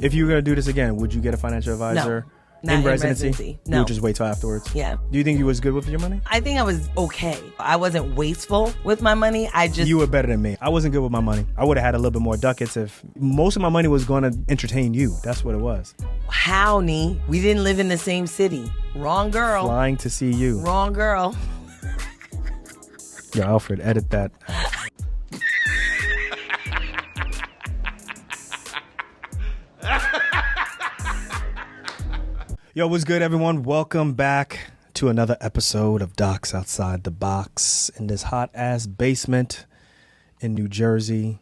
If you were going to do this again, would you get a financial advisor? Not in residency. No. You would just wait till afterwards? Yeah. Do you think you was good with your money? I think I was okay. I wasn't wasteful with my money. You were better than me. I wasn't good with my money. I would have had a little bit more ducats if most of my money was going to entertain you. That's what it was. How, Nee? We didn't live in the same city. Wrong girl. Flying to see you. Wrong girl. Yo, Alfred, edit that. Yo, what's good, everyone? Welcome back to another episode of Docs Outside the Box in this hot-ass basement in New Jersey.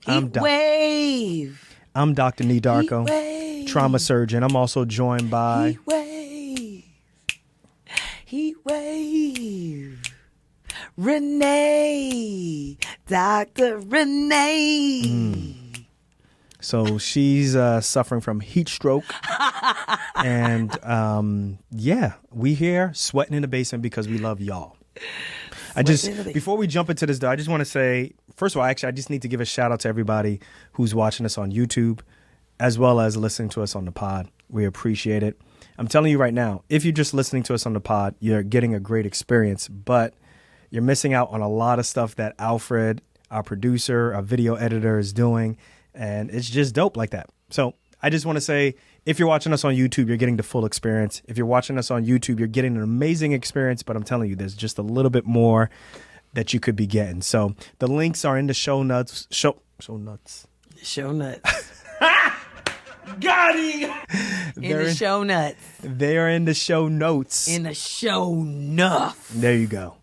Heat wave. I'm Dr. Nee Darko, trauma surgeon. I'm also joined by... Heat wave. Heat wave. Renee. Dr. Renee. So she's suffering from heat stroke. And yeah, we here sweating in the basement because we love y'all. Before we jump into this, though, I just want to say, first of all, actually, I just need to give a shout out to everybody who's watching us on YouTube, as well as listening to us on the pod. We appreciate it. I'm telling you right now, if you're just listening to us on the pod, you're getting a great experience, but you're missing out on a lot of stuff that Alfred, our producer, our video editor, is doing. And it's just dope like that. So I just want to say, if you're watching us on YouTube, you're getting the full experience. If you're watching us on YouTube, you're getting an amazing experience. But I'm telling you, there's just a little bit more that you could be getting. So the links are in the show notes. Show nuts. Show nuts. Got him! In the show nuts. They are in the show notes. In the show nuff. There you go.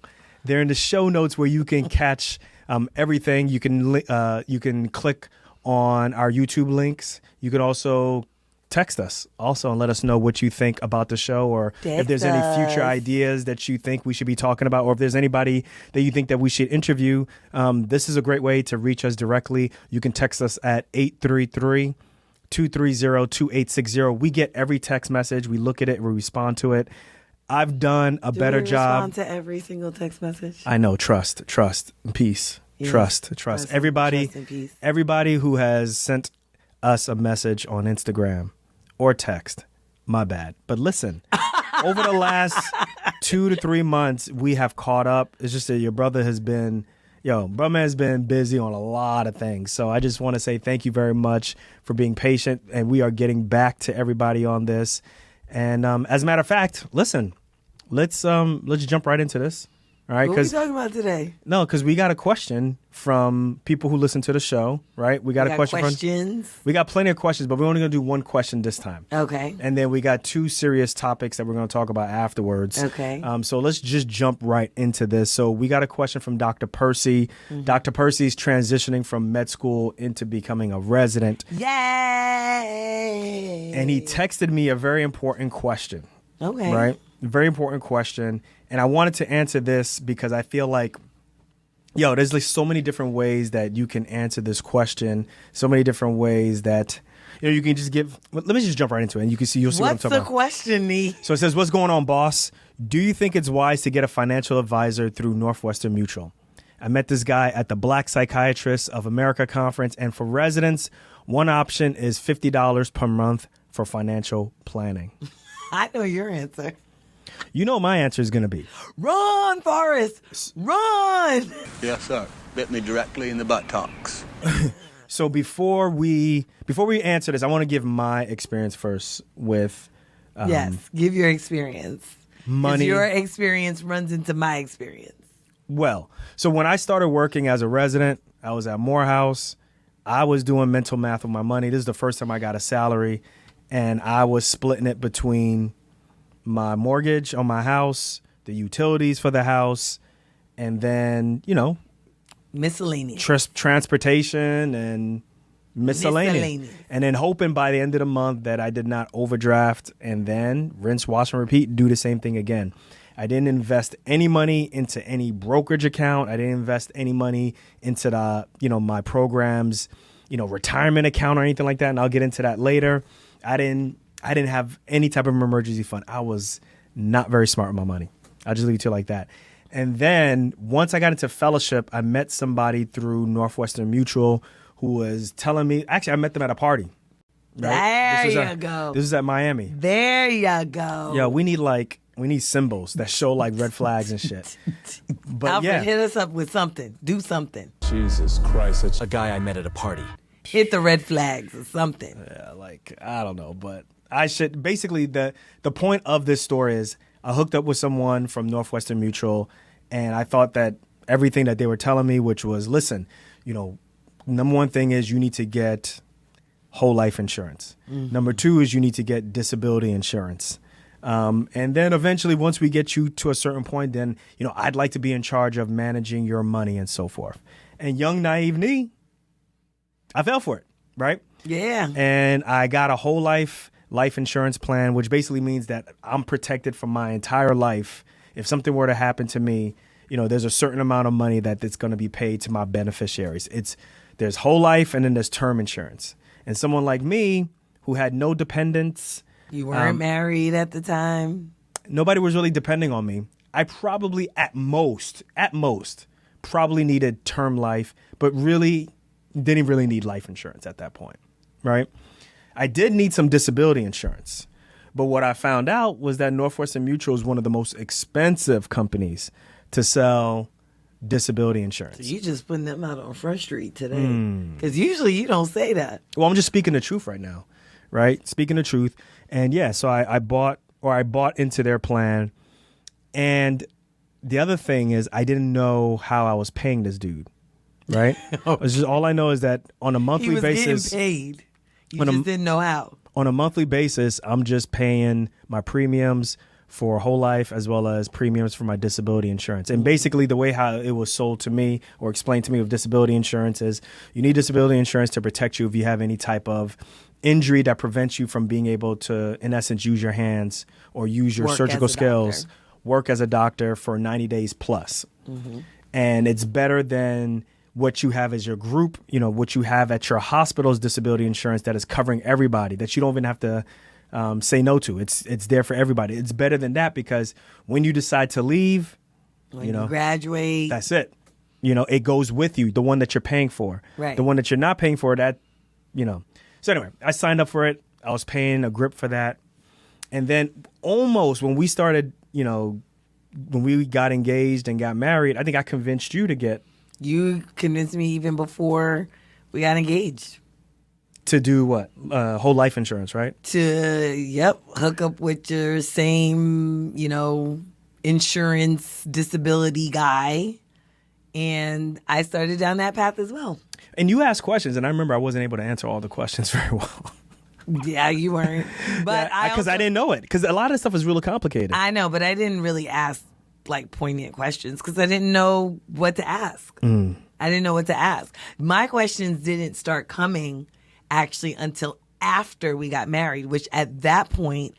They're in the show notes where you can catch everything. You can click on our YouTube links. You could also text us also and let us know what you think about the show, or if there's any future ideas that you think we should be talking about, or if there's anybody that you think that we should interview. This is a great way to reach us directly. You can text us at 833-230-2860. We get every text message. We look at it. We respond to it. I've done a better job. Respond to every single text message? I know. Trust, and peace. Yes. Trust. Everybody who has sent us a message on Instagram or text, my bad. But listen, over the last 2 to 3 months, we have caught up. It's just that your brother has been busy on a lot of things. So I just want to say thank you very much for being patient. And we are getting back to everybody on this. And as a matter of fact, listen, let's jump right into this. All right, what are we talking about today? No, because we got a question from people who listen to the show, right? We got a question questions. We got plenty of questions, but we're only going to do one question this time. Okay. And then we got 2 serious topics that we're going to talk about afterwards. Okay. So let's just jump right into this. So we got a question from Dr. Percy. Mm-hmm. Dr. Percy's transitioning from med school into becoming a resident. Yay! And he texted me a very important question. Okay. Right? Very important question. And I wanted to answer this because I feel like, there's like so many different ways that you can answer this question. So many different ways that, you can just give. Let me just jump right into it, and you'll see what I'm talking about. What's the question, Nee? So it says, what's going on, boss? Do you think it's wise to get a financial advisor through Northwestern Mutual? I met this guy at the Black Psychiatrists of America conference, and for residents, one option is $50 per month for financial planning. I know your answer. You know my answer is going to be... Run, Forrest! Run! Yes, sir. Bit me directly in the buttocks. So before we answer this, I want to give my experience first with... yes, give your experience. Money. Your experience runs into my experience. Well, so when I started working as a resident, I was at Morehouse. I was doing mental math with my money. This is the first time I got a salary, and I was splitting it between my mortgage on my house, the utilities for the house, and then, miscellaneous transportation and miscellaneous. And then hoping by the end of the month that I did not overdraft, and then rinse, wash, and repeat, do the same thing again. I didn't invest any money into any brokerage account. I didn't invest any money into the, my program's, retirement account or anything like that. And I'll get into that later. I didn't have any type of emergency fund. I was not very smart with my money. I'll just leave it to you like that. And then once I got into fellowship, I met somebody through Northwestern Mutual who was telling me, actually, I met them at a party. Right? There you go. This is at Miami. There you go. Yo, we need symbols that show like red flags and shit. But Alfred, hit us up with something. Do something. Jesus Christ, it's a guy I met at a party. Hit the red flags or something. Yeah, like, I don't know, but I should basically the point of this story is I hooked up with someone from Northwestern Mutual, and I thought that everything that they were telling me, which was, listen, number one thing is you need to get whole life insurance. Mm-hmm. Number two is you need to get disability insurance. And then eventually, once we get you to a certain point, then, I'd like to be in charge of managing your money and so forth. And young, naive me, I fell for it, right? Yeah. And I got a whole life insurance plan, which basically means that I'm protected for my entire life. If something were to happen to me, there's a certain amount of money that's going to be paid to my beneficiaries. There's whole life and then there's term insurance. And someone like me who had no dependents. You weren't married at the time. Nobody was really depending on me. I probably at most, probably needed term life, but really didn't really need life insurance at that point, right? I did need some disability insurance. But what I found out was that Northwestern Mutual is one of the most expensive companies to sell disability insurance. So you just putting them out on Front Street today. Because usually you don't say that. Well, I'm just speaking the truth right now, right? Speaking the truth. And yeah, so I bought into their plan. And the other thing is I didn't know how I was paying this dude, right? It's just all I know is that on a monthly basis. Getting paid. You just didn't know how. On a monthly basis, I'm just paying my premiums for whole life as well as premiums for my disability insurance. And basically the way how it was sold to me or explained to me with disability insurance is you need disability insurance to protect you if you have any type of injury that prevents you from being able to, in essence, use your hands or use your surgical skills, work as a doctor for 90 days plus. Mm-hmm. And it's better than what you have as your group, what you have at your hospital's disability insurance that is covering everybody, that you don't even have to say no to. It's there for everybody. It's better than that because when you decide to leave, when you graduate, that's it. It goes with you, the one that you're paying for. Right. The one that you're not paying for, that. So anyway, I signed up for it. I was paying a grip for that. And then almost when we started, when we got engaged and got married, I think I convinced you to get. You convinced me even before we got engaged. To do what? Whole life insurance, right? Hook up with your same, insurance disability guy. And I started down that path as well. And you asked questions, and I remember I wasn't able to answer all the questions very well. Yeah, you weren't. But because I didn't know it. Because a lot of stuff is really complicated. I know, but I didn't really ask poignant questions because I didn't know what to ask. I didn't know what to ask. My questions didn't start coming actually until after we got married, which at that point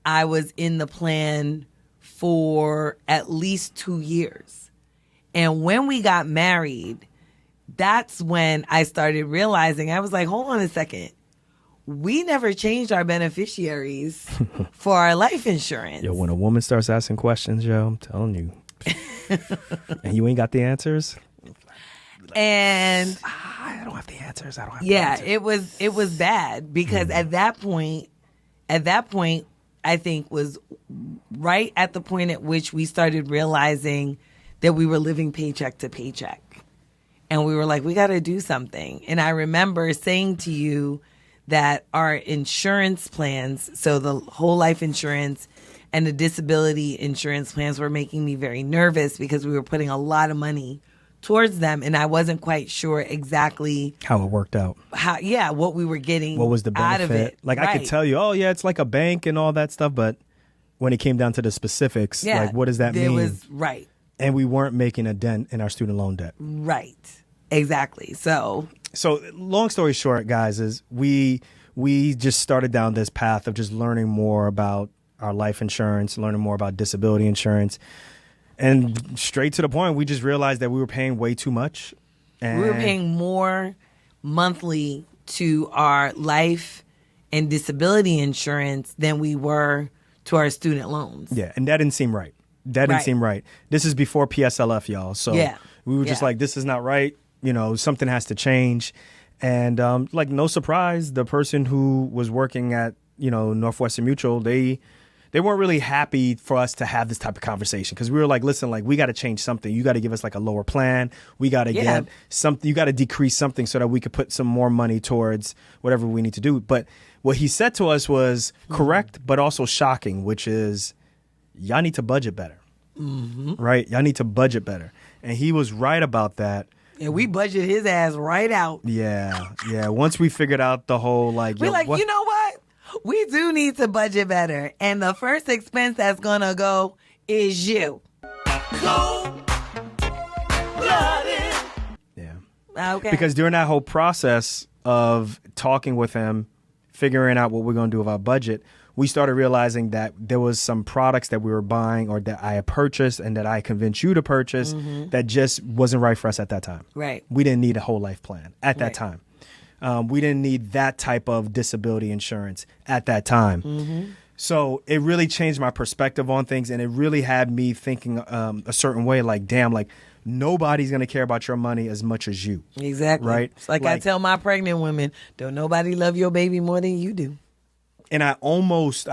I was in the plan for at least 2 years. And when we got married, that's when I started realizing, I was like, hold on a second. We never changed our beneficiaries for our life insurance. Yo, when a woman starts asking questions, I'm telling you, and you ain't got the answers. And I don't have the answers. I don't have the answers. it was bad because at that point, I think was right at the point at which we started realizing that we were living paycheck to paycheck. And we were like, we got to do something. And I remember saying to you that our insurance plans, so the whole life insurance and the disability insurance plans, were making me very nervous because we were putting a lot of money towards them, and I wasn't quite sure exactly how it worked out. What we were getting, what was the benefit out of it. Like right. I could tell you, it's like a bank and all that stuff, but when it came down to the specifics, like what does that mean? It was right. And we weren't making a dent in our student loan debt. Right. Exactly. So long story short, guys, is we just started down this path of just learning more about our life insurance, learning more about disability insurance. And straight to the point, we just realized that we were paying way too much. And we were paying more monthly to our life and disability insurance than we were to our student loans. Yeah, and that didn't seem right. Seem right. This is before PSLF, y'all. So we were just like, this is not right. Something has to change. And like, no surprise, the person who was working at, Northwestern Mutual, they weren't really happy for us to have this type of conversation, because we were like, listen, like, we got to change something. You got to give us like a lower plan. We got to get something. You got to decrease something so that we could put some more money towards whatever we need to do. But what he said to us was correct, but also shocking, which is, y'all need to budget better. Right? Y'all need to budget better. And he was right about that. And we budget his ass right out. Yeah. Once we figured out the whole, like, we're like, you know what? We do need to budget better. And the first expense that's going to go is you. Yeah. Okay. Because during that whole process of talking with him, figuring out what we're going to do with our budget, we started realizing that there was some products that we were buying or that I had purchased and that I convinced you to purchase that just wasn't right for us at that time. Right. We didn't need a whole life plan at that time. We didn't need that type of disability insurance at that time. So it really changed my perspective on things, and it really had me thinking a certain way, like, damn, like, nobody's going to care about your money as much as you. Exactly. Right? It's like I tell my pregnant women, don't nobody love your baby more than you do. And I almost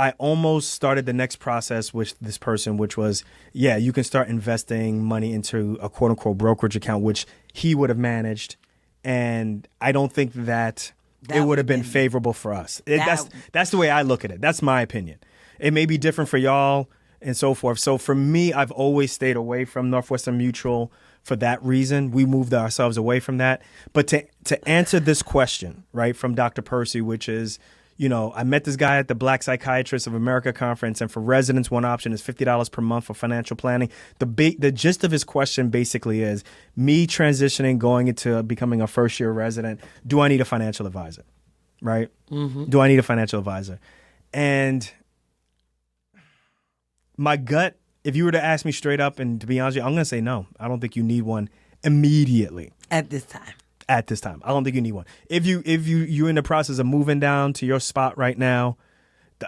started the next process with this person, which was, you can start investing money into a quote unquote brokerage account, which he would have managed. And I don't think that it would have been favorable for us. That's the way I look at it. That's my opinion. It may be different for y'all and so forth. So for me, I've always stayed away from Northwestern Mutual for that reason. We moved ourselves away from that. But to answer this question, right, from Dr. Percy, which is, I met this guy at the Black Psychiatrists of America conference, and for residents, one option is $50 per month for financial planning. The gist of his question basically is me transitioning, going into becoming a first-year resident. Do I need a financial advisor? Right? Do I need a financial advisor? And my gut, if you were to ask me straight up, and to be honest with you, I'm going to say no. I don't think you need one immediately. At this time. I don't think you need one. If you're in the process of moving down to your spot right now,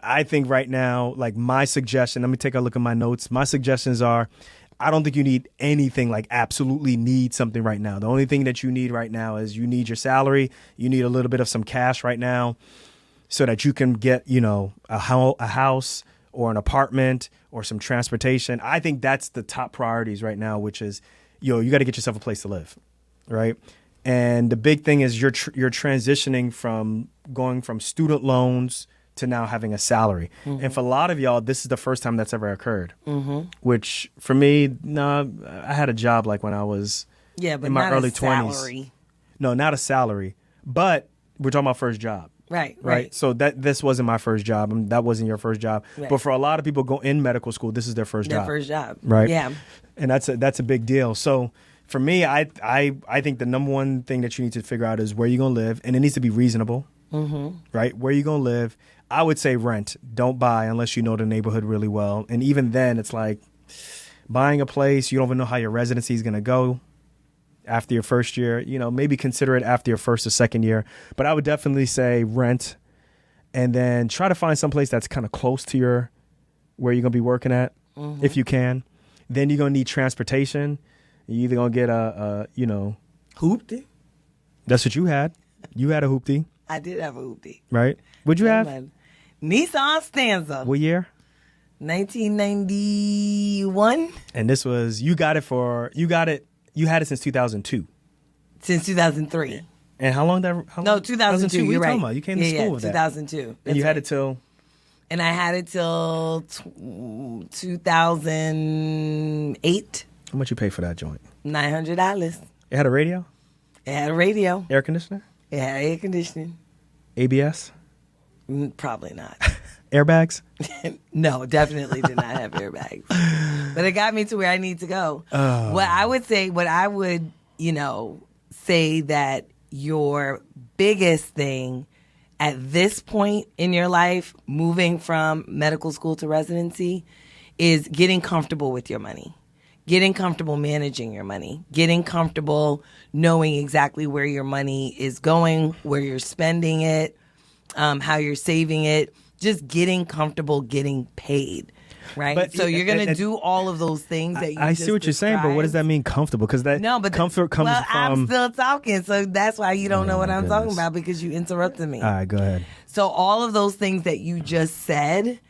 I think right now, like, my suggestion, let me take a look at my notes. My suggestions are, I don't think you need anything, like absolutely need something right now. The only thing that you need right now is you need your salary. You need a little bit of some cash right now so that you can get, a house or an apartment or some transportation. I think that's the top priorities right now, which is, you got to get yourself a place to live, right? And the big thing is you're transitioning from going from student loans to now having a salary. And for a lot of y'all, this is the first time that's ever occurred. Which for me, I had a job like when I was in my early 20s. Salary. No, not a salary, but we're talking about first job. Right. So this wasn't my first job. That wasn't your first job. Right. But for a lot of people go in medical school, this is their first job. Their first job. Right. Yeah. And that's a big deal. So for me, I think the number one thing that you need to figure out is where you're going to live, and it needs to be reasonable, right? Where you're going to live. I would say rent. Don't buy unless you know the neighborhood really well. And even then, it's like buying a place, you don't even know how your residency is going to go after your first year. Maybe consider it after your first or second year. But I would definitely say rent, and then try to find some place that's kind of close to where you're going to be working at, if you can. Then you're going to need transportation. You're either going to get a Hoopty? That's what you had. You had a hoopty. I did have a hoopty. Right. What'd you have? Nissan Stanza. What year? 1991. And this was, you had it since 2002. Since 2003. And how long? 2002. What You're right. About? You came to school with 2002. And you had it till? And I had it till 2008. How much you pay for that joint? $900. It had a radio? It had a radio. Air conditioner? It had air conditioning. ABS? Probably not. Airbags? No, definitely did not have airbags. But it got me to where I need to go. What I would say that your biggest thing at this point in your life, moving from medical school to residency, is getting comfortable with your money. Getting comfortable managing your money, getting comfortable knowing exactly where your money is going, where you're spending it, how you're saving it, just getting comfortable getting paid. Right. But so you're going to do all of those things that you I see what you're saying, but what does that mean, comfortable? Because that comfort comes from... I'm still talking, so that's why you don't know what I'm talking about, because you interrupted me. All right, go ahead. So all of those things that you just said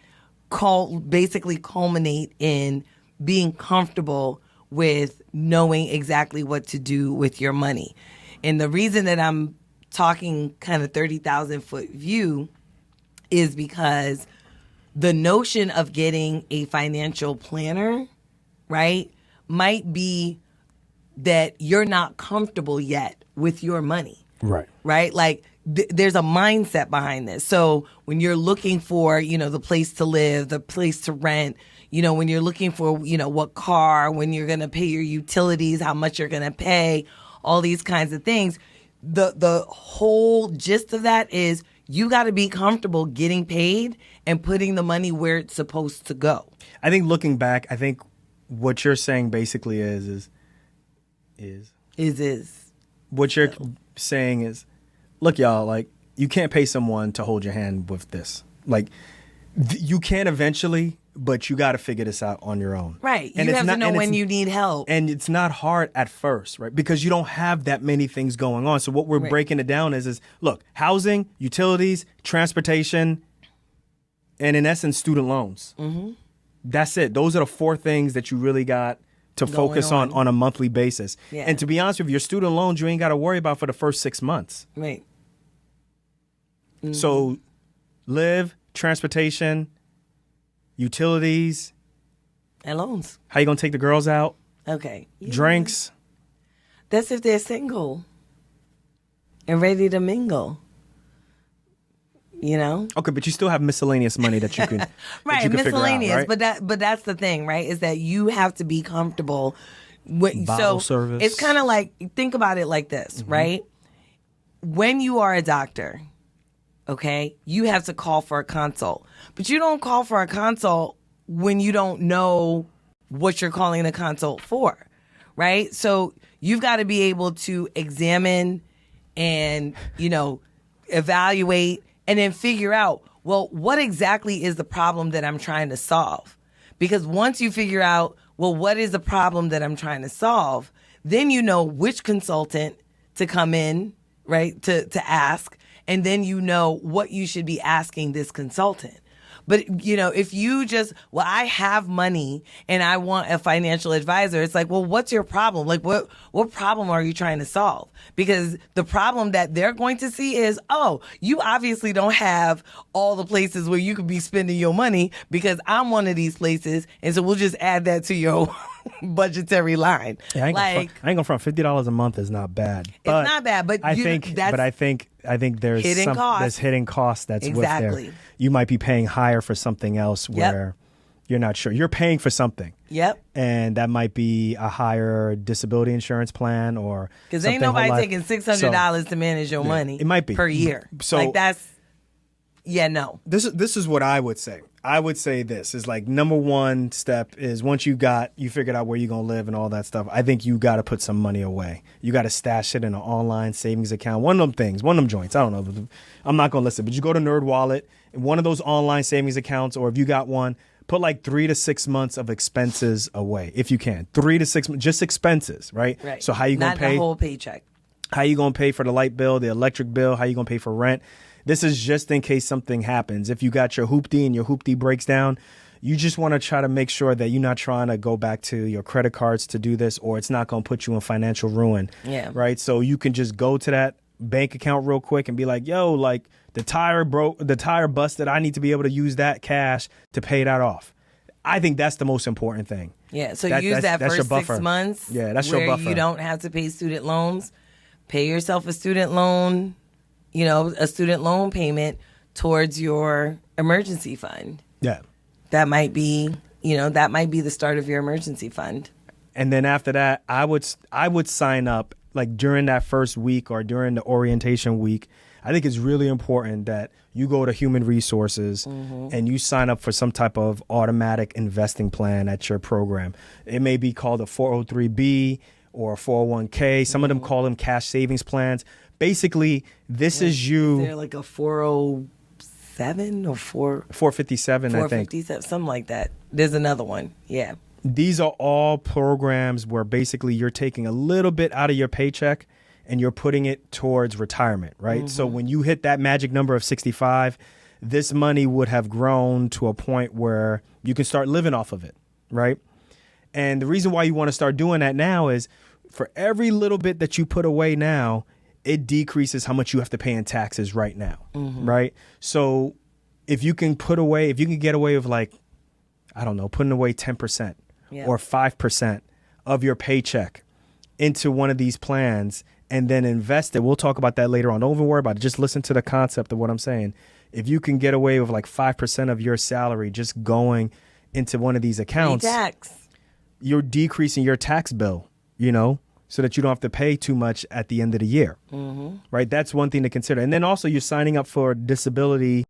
basically culminate in being comfortable with knowing exactly what to do with your money. And the reason that I'm talking kind of 30,000 foot view is because the notion of getting a financial planner, right, might be that you're not comfortable yet with your money. Right. Right? Like there's a mindset behind this. So when you're looking for, the place to live, the place to rent, when you're looking for, what car, when you're going to pay your utilities, how much you're going to pay, all these kinds of things, the whole gist of that is you got to be comfortable getting paid and putting the money where it's supposed to go. I think looking back, I think what you're saying basically is what you're saying is, look, y'all, like, you can't pay someone to hold your hand with this. Like, you can eventually, but you got to figure this out on your own. Right. You have to know when you need help. And it's not hard at first, right? Because you don't have that many things going on. So what we're breaking it down is look, housing, utilities, transportation, and in essence, student loans. Mm-hmm. That's it. Those are the 4 things that you really got to focus on a monthly basis. Yeah. And to be honest with you, your student loans, you ain't got to worry about for the first 6 months. Right. Mm-hmm. So live, transportation, utilities. And loans. How you going to take the girls out? Okay. Yeah. Drinks. That's if they're single and ready to mingle. Okay, but you still have miscellaneous money that you can right, that you can miscellaneous. Figure out, right? But that's the thing, right? Is that you have to be comfortable with bottle service. It's kind of like, think about it like this, right? When you are a doctor, okay, you have to call for a consult, but you don't call for a consult when you don't know what you're calling a consult for, right? So you've got to be able to examine and evaluate. And then figure out, well, what exactly is the problem that I'm trying to solve? Because once you figure out, well, what is the problem that I'm trying to solve, then you know which consultant to come in, right, to ask. And then you know what you should be asking this consultant. But, if you just, well, I have money and I want a financial advisor, it's like, well, what's your problem? Like, what problem are you trying to solve? Because the problem that they're going to see is, oh, you obviously don't have all the places where you could be spending your money because I'm one of these places. And so we'll just add that to your budgetary line. Yeah, I ain't gonna front. $50 a month is not bad. But it's not bad, but I think there's there's hidden costs that's with there. You might be paying higher for something else where you're not sure. You're paying for something. Yep. And that might be a higher disability insurance plan or because ain't nobody taking $600 to manage your money. It might be per year. So like that's no. This is what I would say. I would say this is like number one step is once you figured out where you're going to live and all that stuff, I think you got to put some money away. You got to stash it in an online savings account. One of them joints. I don't know. I'm not going to list it, but you go to NerdWallet, and one of those online savings accounts, or if you got one, put like 3 to 6 months of expenses away if you can. 3 to 6 months, just expenses, right? Right. So how you going to pay? Not the whole paycheck. How you going to pay for the light bill, the electric bill? How you going to pay for rent? This is just in case something happens. If you got your hoopty and your hoopty breaks down, you just want to try to make sure that you're not trying to go back to your credit cards to do this, or it's not going to put you in financial ruin. Yeah. Right. So you can just go to that bank account real quick and be like, yo, like the tire busted. I need to be able to use that cash to pay that off. I think that's the most important thing. Yeah. So use that first 6 months. Yeah. That's where your buffer. You don't have to pay student loans. Pay yourself a student loan. A student loan payment towards your emergency fund. Yeah. That might be the start of your emergency fund. And then after that, I would sign up like during that first week or during the orientation week. I think it's really important that you go to Human Resources and you sign up for some type of automatic investing plan at your program. It may be called a 403B or a 401k. Some of them call them cash savings plans. Basically, this is you. Is there like a 407 457 or 457, I think. 457, something like that. There's another one. Yeah. These are all programs where basically you're taking a little bit out of your paycheck and you're putting it towards retirement, right? So when you hit that magic number of 65, this money would have grown to a point where you can start living off of it, right? And the reason why you want to start doing that now is for every little bit that you put away now, it decreases how much you have to pay in taxes right now, right? So if you can get away with like, I don't know, putting away 10% or 5% of your paycheck into one of these plans and then invest it. We'll talk about that later on. Don't even worry about it. Just listen to the concept of what I'm saying. If you can get away with like 5% of your salary just going into one of these accounts, you're decreasing your tax bill, so that you don't have to pay too much at the end of the year, right? That's one thing to consider. And then also you're signing up for a disability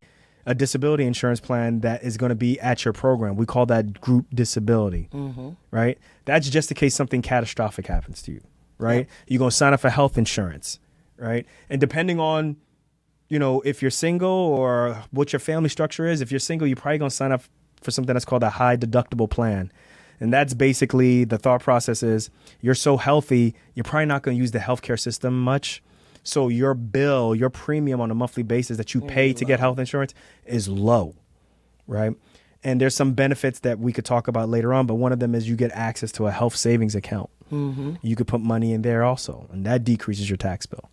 insurance plan that is going to be at your program. We call that group disability, right? That's just in case something catastrophic happens to you, right? You're going to sign up for health insurance, right? And depending on, if you're single or what your family structure is, if you're single, you're probably going to sign up for something that's called a high deductible plan. And that's basically the thought process is you're so healthy, you're probably not going to use the healthcare system much. So your bill, your premium on a monthly basis that you pay to get health insurance is low, right? And there's some benefits that we could talk about later on, but one of them is you get access to a health savings account. You could put money in there also, and that decreases your tax bill.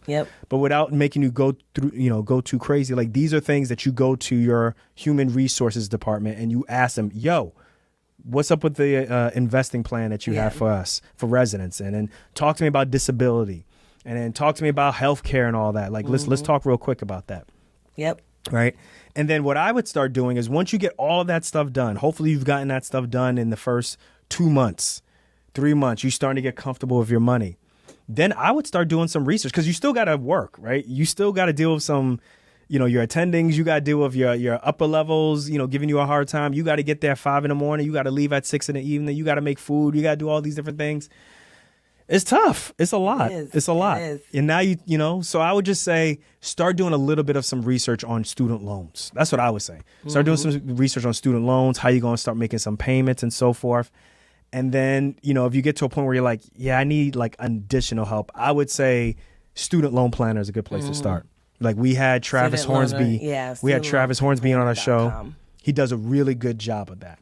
But without making you go too crazy, like these are things that you go to your human resources department and you ask them, what's up with the investing plan that you have for us, for residents? And then talk to me about disability. And then talk to me about healthcare and all that. Like, let's talk real quick about that. Right. And then what I would start doing is once you get all of that stuff done, hopefully you've gotten that stuff done in the first 2 months, 3 months, you're starting to get comfortable with your money. Then I would start doing some research because you still got to work, right? You still got to deal with some, your attendings. You got to deal with your upper levels, giving you a hard time. You got to get there at 5 a.m. You got to leave at 6 p.m. You got to make food. You got to do all these different things. It's tough. It's a lot. It's a lot. And now, so I would just say start doing a little bit of some research on student loans. That's what I would say. Start doing some research on student loans, how you're going to start making some payments and so forth. And then, if you get to a point where you're like, I need like additional help, I would say student loan planner is a good place to start. Like we had Travis Hornsby. We had Travis Hornsby on our show. He does a really good job of that.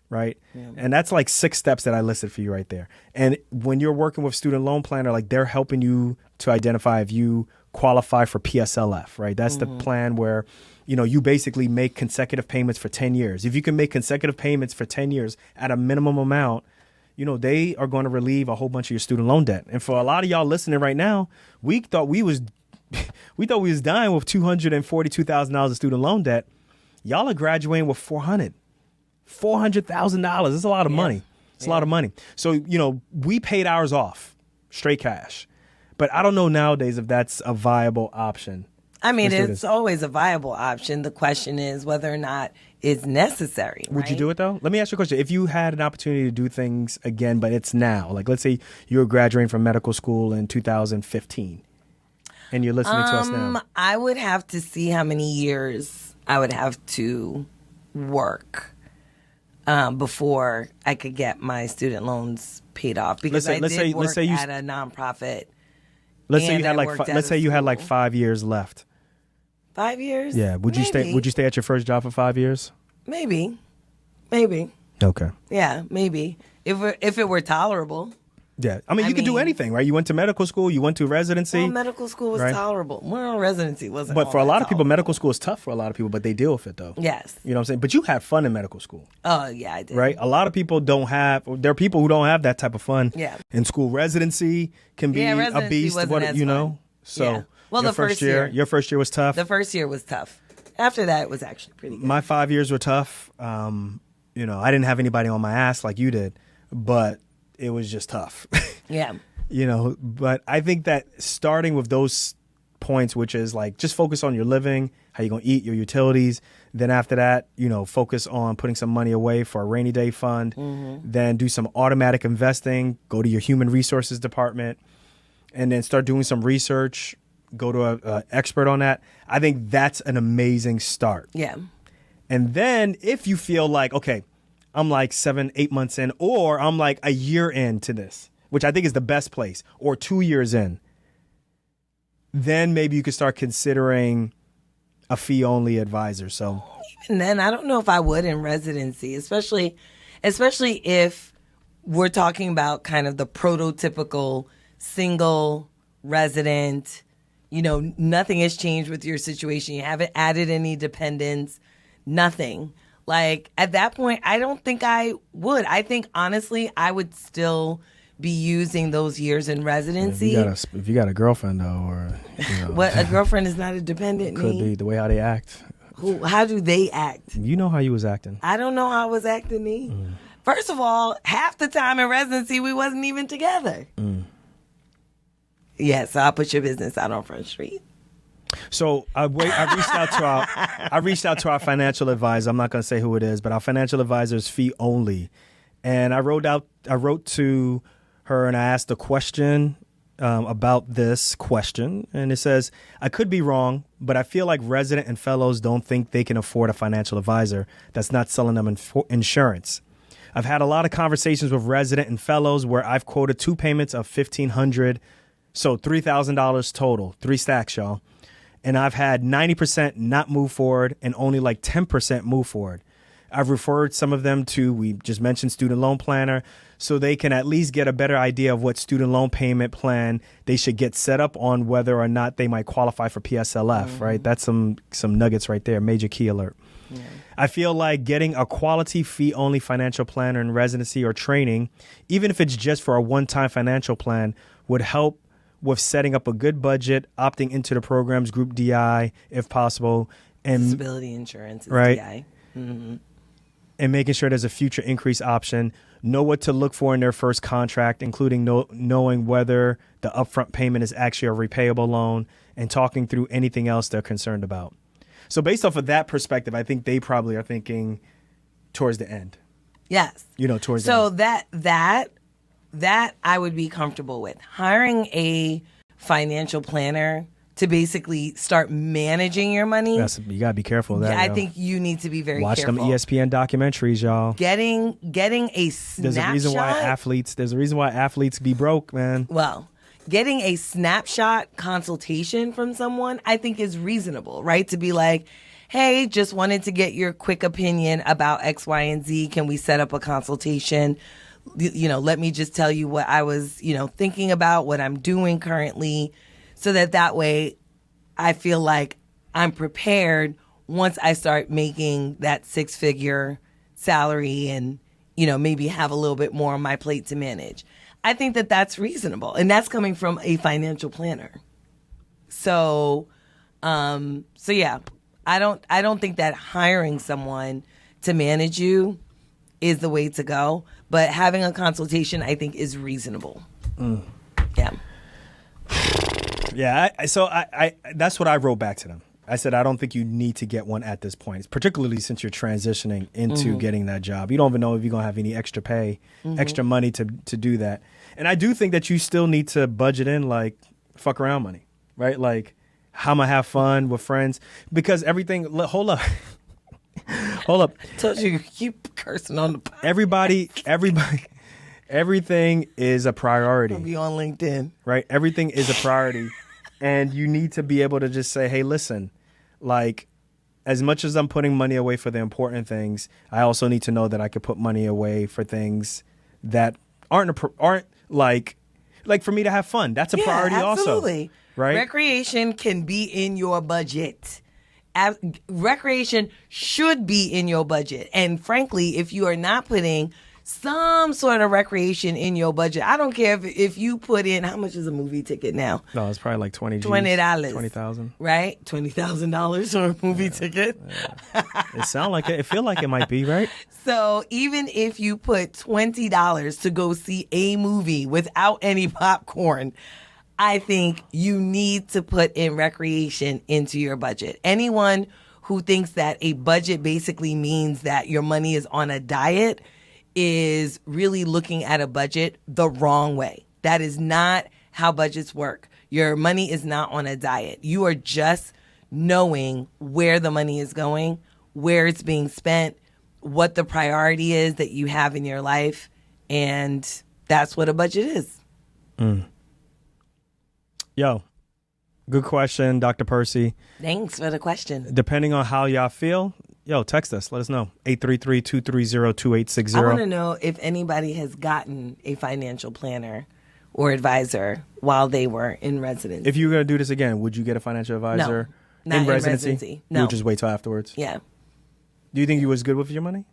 Right. And that's like 6 steps that I listed for you right there. And when you're working with student loan planner, like they're helping you to identify if you qualify for PSLF. Right. That's the plan where, you basically make consecutive payments for 10 years. If you can make consecutive payments for 10 years at a minimum amount, they are going to relieve a whole bunch of your student loan debt. And for a lot of y'all listening right now, we thought we was dying with $242,000 of student loan debt. Y'all are graduating with $400,000. It's a lot of money. It's a lot of money. So, we paid ours off, straight cash. But I don't know nowadays if that's a viable option. I mean, it's always a viable option. The question is whether or not it's necessary. Would you do it, though? Let me ask you a question. If you had an opportunity to do things again, but it's now, like let's say you were graduating from medical school in 2015 and you're listening to us now. I would have to see how many years I would have to work before I could get my student loans paid off because I did work at a nonprofit. Let's say you had like 5 years left. 5 years? Yeah. Would you stay at your first job for 5 years? Maybe. Okay. Yeah, maybe if it were tolerable. Yeah, I mean, you could do anything, right? You went to medical school, you went to residency. Well, medical school was tolerable. Well, residency wasn't. But for a lot of people, medical school is tough for a lot of people, but they deal with it, though. Yes. You know what I'm saying? But you had fun in medical school. Oh, yeah, I did. Right? A lot of people don't have, there are people who don't have that type of fun in school. Residency can be a beast, fun. So, yeah. Well, your first year was tough. The first year was tough. After that, it was actually pretty good. My 5 years were tough. I didn't have anybody on my ass like you did, but it was just tough. Yeah. But I think that starting with those points, which is like just focus on your living, how you're going to eat, your utilities. Then after that, focus on putting some money away for a rainy day fund. Then do some automatic investing, go to your human resources department, and then start doing some research go to a expert on that. I think that's an amazing start. Yeah. And then if you feel like, okay, I'm like 7-8 months in, or I'm like a year into this, which I think is the best place, or 2 years in, then maybe you could start considering a fee-only advisor. So even then, I don't know if I would in residency, especially if we're talking about kind of the prototypical single resident. You know, nothing has changed with your situation. You haven't added any dependents, nothing. Like, at that point, I don't think I would. I think, honestly, I would still be using those years in residency. If you got a girlfriend, though, or... You know, what, a girlfriend is not a dependent? Could be the way how they act. How do they act? You know how you was acting. I don't know how I was acting, me. First of all, half the time in residency, we wasn't even together. Yeah, so I'll put your business out on Front Street. So I reached out to our financial advisor. I'm not going to say who it is, but our financial advisor is fee only. And I wrote to her and I asked a question about this question. And it says, I could be wrong, but I feel like resident and fellows don't think they can afford a financial advisor that's not selling them insurance. I've had a lot of conversations with resident and fellows where I've quoted 2 payments of $1,500, so $3,000 total, 3 stacks, y'all. And I've had 90% not move forward and only like 10% move forward. I've referred some of them to, we just mentioned Student Loan Planner, so they can at least get a better idea of what student loan payment plan they should get set up on, whether or not they might qualify for PSLF, right? That's some nuggets right there, major key alert. Yeah. I feel like getting a quality fee-only financial planner in residency or training, even if it's just for a one-time financial plan, would help with setting up a good budget, opting into the program's Group DI if possible, and disability insurance is right, DI. Mm-hmm. And making sure there's a future increase option. Know what to look for in their first contract, including knowing whether the upfront payment is actually a repayable loan, and talking through anything else they're concerned about. So based off of that perspective, I think they probably are thinking towards the end. Yes. You know, towards the end. So that I would be comfortable with. Hiring a financial planner to basically start managing your money. You got to be careful of that. I think you need to be very careful. Watch them ESPN documentaries, y'all. Getting a snapshot. There's a reason why athletes be broke, man. Well, getting a snapshot consultation from someone, I think is reasonable, right? To be like, hey, just wanted to get your quick opinion about X, Y, and Z. Can we set up a consultation? You know, let me just tell you what I was, thinking about, what I'm doing currently, so that way I feel like I'm prepared once I start making that 6-figure salary and, maybe have a little bit more on my plate to manage. I think that that's reasonable, and that's coming from a financial planner. So yeah, I don't think that hiring someone to manage you is the way to go, but having a consultation, I think, is reasonable. Yeah. Yeah. So that's what I wrote back to them. I said, I don't think you need to get one at this point, particularly since you're transitioning into getting that job. You don't even know if you're going to have any extra pay, extra money to do that. And I do think that you still need to budget in like fuck around money, right? Like how I'm going to have fun with friends, because everything, hold up. Hold up. I told you keep cursing on the podcast. Everything is a priority. I'll be on LinkedIn. Right? Everything is a priority. And you need to be able to just say, hey, listen, like, as much as I'm putting money away for the important things, I also need to know that I could put money away for things that aren't like for me to have fun. That's a priority absolutely. Also. Right? Recreation can be in your budget. Recreation should be in your budget. And frankly, if you are not putting some sort of recreation in your budget, I don't care if you put in, how much is a movie ticket now? No, it's probably like $20. $20,000. Right? $20,000 for a movie ticket. Yeah. It sound like it. It feel like it might be, right? So even if you put $20 to go see a movie without any popcorn, I think you need to put in recreation into your budget. Anyone who thinks that a budget basically means that your money is on a diet is really looking at a budget the wrong way. That is not how budgets work. Your money is not on a diet. You are just knowing where the money is going, where it's being spent, what the priority is that you have in your life, and that's what a budget is. Yo, good question, Dr. Percy. Thanks for the question. Depending on how y'all feel, yo, text us. Let us know. 833-230-2860. I want to know if anybody has gotten a financial planner or advisor while they were in residency. If you were going to do this again, would you get a financial advisor not in residency. No. You would just wait till afterwards? Yeah. Do you think you was good with your money?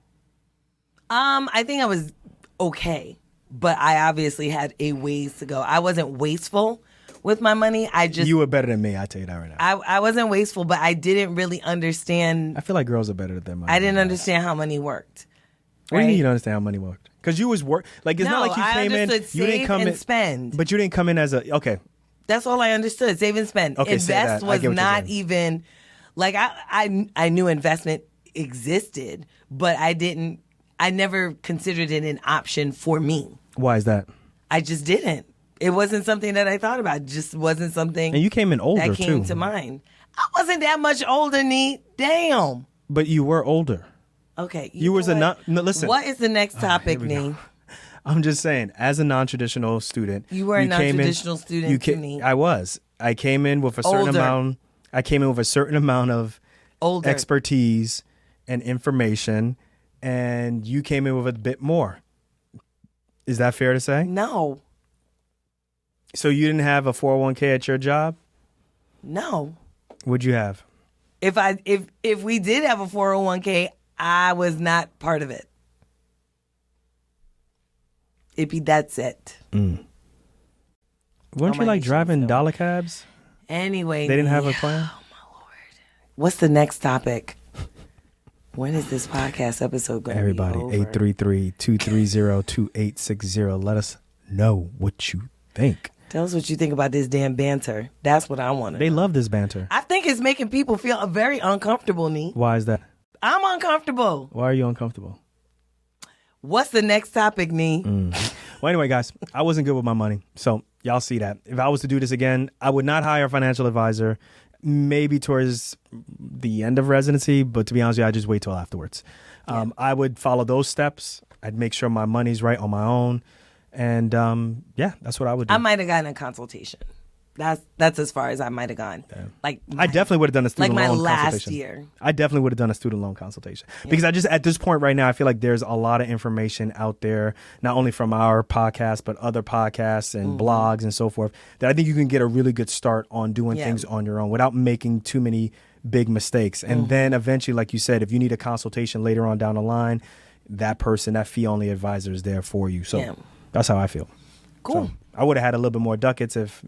I think I was okay, but I obviously had a ways to go. I wasn't wasteful with my money. You were better than me, I tell you that right now. I wasn't wasteful, but I didn't really understand. I feel like girls are better than money. I didn't understand how money worked. What do you mean you don't understand how money worked? Because you was it's not like you came in. You didn't come in spend. But you didn't come in as okay. That's all I understood. Save and spend. Okay, invest was not even like I knew investment existed, but I never considered it an option for me. Why is that? I just didn't. It wasn't something that I thought about. It just wasn't something. And you came in older that came to mind. I wasn't that much older, Neat. Damn. But you were older. Okay. You was listen. What is the next topic, Neat? I'm just saying, as a non-traditional student, you were a non-traditional student to me. I was. I came in with a certain amount. I came in with a certain amount of expertise and information, and you came in with a bit more. Is that fair to say? No. So you didn't have a 401k at your job? No. What'd you have? If we did have a 401k, I was not part of it. That's it. Weren't you like driving dollar cabs? Anyway. They didn't have a plan? Oh, my Lord. What's the next topic? When is this podcast episode going to be over? Everybody, 833-230-2860. Let us know what you think. Tell us what you think about this damn banter. That's what I want to know. They love this banter. I think it's making people feel very uncomfortable, Nee. Why is that? I'm uncomfortable. Why are you uncomfortable? What's the next topic, Nee? Well, anyway, guys, I wasn't good with my money. So y'all see that. If I was to do this again, I would not hire a financial advisor, maybe towards the end of residency. But to be honest with you, I'd just wait till afterwards. I would follow those steps. I'd make sure my money's right on my own. And that's what I would do. I might have gotten a consultation. That's as far as I might have gone. Yeah. I definitely would have done a student loan consultation. Like my last year. I definitely would have done a student loan consultation. Because I just, at this point right now, I feel like there's a lot of information out there, not only from our podcast, but other podcasts and blogs and so forth, that I think you can get a really good start on doing things on your own without making too many big mistakes. And then eventually, like you said, if you need a consultation later on down the line, that person, that fee-only advisor is there for you. So that's how I feel. Cool. So I would have had a little bit more ducats if,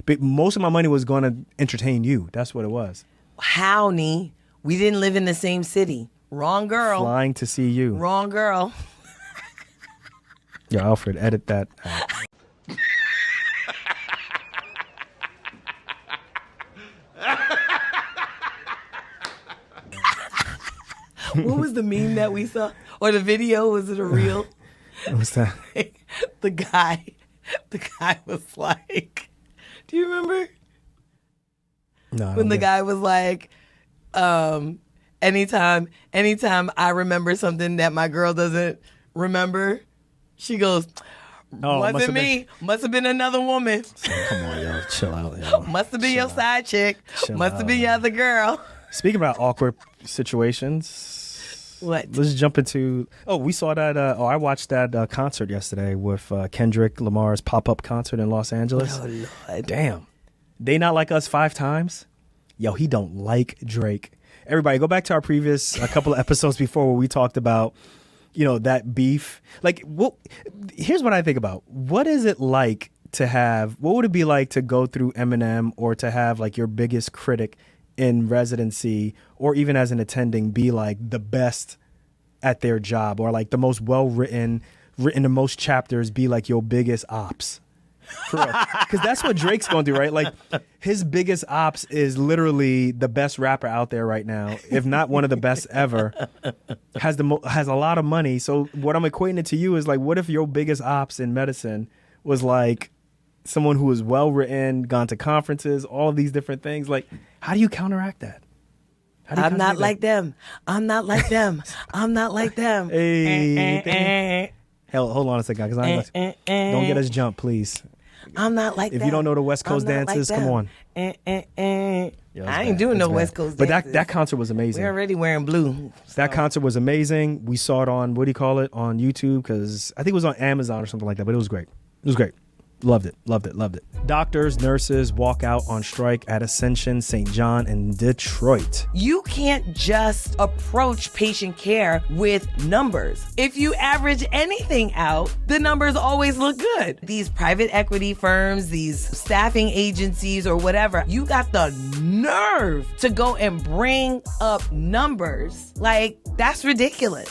but most of my money was going to entertain you. That's what it was. How, Nee? We didn't live in the same city. Wrong girl. Flying to see you. Wrong girl. Yo, Alfred, edit that out. What was the meme that we saw? Or the video? Was it a reel? What's that? The guy was like, do you remember? No. When the guy was like, anytime I remember something that my girl doesn't remember, she goes, wasn't me. Must have been another woman. Come on, yo. Chill out, yo. Must have been your side chick. Must have been your other girl. Speaking about awkward situations. What? Let's jump into. We saw that. I watched that concert yesterday with Kendrick Lamar's pop-up concert in Los Angeles. Oh, Lord. Damn. They not like us 5 times? Yo, he don't like Drake. Everybody, go back to our previous a couple of episodes before where we talked about, that beef. Here's what I think about. What is it like to have, what would it be like to go through Eminem or to have your biggest critic in residency or even as an attending be the best at their job or the most written the most chapters be your biggest ops? Because that's what Drake's going through, right? His biggest ops is literally the best rapper out there right now, if not one of the best ever. Has a lot of money. So what I'm equating it to you is what if your biggest ops in medicine was someone who is well written, gone to conferences, all of these different things. Like, how do you counteract that? I'm not like them. I'm not like them. I'm not like them. Hey, hell, hold on a second, guys. Don't get us jumped, please. I'm not like them. If you don't know the West Coast dances, come on. I ain't doing no West Coast dances. But that concert was amazing. We're already wearing blue. So. That concert was amazing. We saw it on, what do you call it, on YouTube, because I think it was on Amazon or something like that, but it was great. It was great. Loved it, loved it, loved it. Doctors, nurses walk out on strike at Ascension St. John in Detroit. You can't just approach patient care with numbers. If you average anything out, the numbers always look good. These private equity firms, these staffing agencies or whatever, you got the nerve to go and bring up numbers. Like, that's ridiculous.